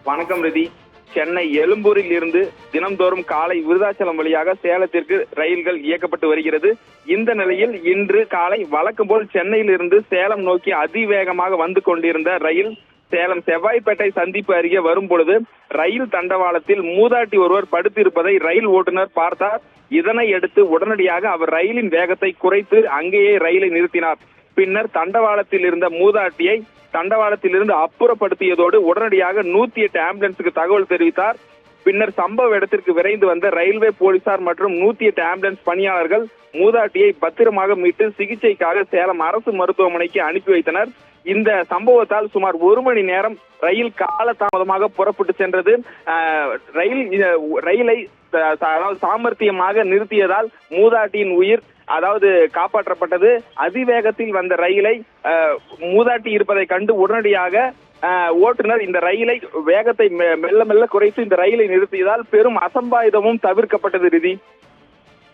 வணக்கம் ரிதி. சென்னை எழும்பூரில் இருந்து தினம்தோறும் காலை விருதாச்சலம் வழியாக சேலத்திற்கு ரயில்கள் இயக்கப்பட்டு வருகிறது. இந்த நிலையில் இன்று காலை வழக்கம் போல் சென்னையில் இருந்து சேலம் நோக்கி அதிவேகமாக வந்து கொண்டிருந்த ரயில் சேலம் செவ்வாய்ப்பேட்டை சந்திப்பு அருகே வரும் பொழுது ரயில் தண்டவாளத்தில் மூதாட்டி ஒருவர் படுத்திருப்பதை ரயில் ஓட்டுநர் பார்த்தார். இதனை அடுத்து உடனடியாக அவர் ரயிலின் வேகத்தை குறைத்து அங்கேயே ரயிலை நிறுத்தினார். பின்னர் தண்டவாளத்தில் இருந்த மூதாட்டியை தண்டவாளத்திலிருந்து அப்புறப்படுத்தியதோடு உடனடியாக 108 ஆம்புலன்ஸுக்கு தகவல் தெரிவித்தார். பின்னர் சம்பவ இடத்திற்கு விரைந்து வந்த ரயில்வே போலீசார் மற்றும் 108 ஆம்புலன்ஸ் பணியாளர்கள் மூதாட்டியை பத்திரமாக மீட்டு சிகிச்சைக்காக சேலம் அரசு மருத்துவமனைக்கு அனுப்பி வைத்தனர். இந்த சம்பவத்தால் சுமார் 1 மணி நேரம் ரயில் காலதாமதமாக புறப்பட்டு சென்றது. ரயிலை சாமர்த்தியமாக நிறுத்தியதால் மூதாட்டியின் உயிர் காப்பாற்றப்பட்டது. அதிவேகத்தில் வந்த ரயிலை மூதாட்டி இருப்பதை கண்டு உடனடியாக ஓட்டுநர் இந்த ரயிலை வேகத்தை மெல்ல மெல்ல குறைத்து இந்த ரயிலை நிறுத்தியதால் பெரும் அசம்பாவிதமும் தவிர்க்கப்பட்டது. ரிதி.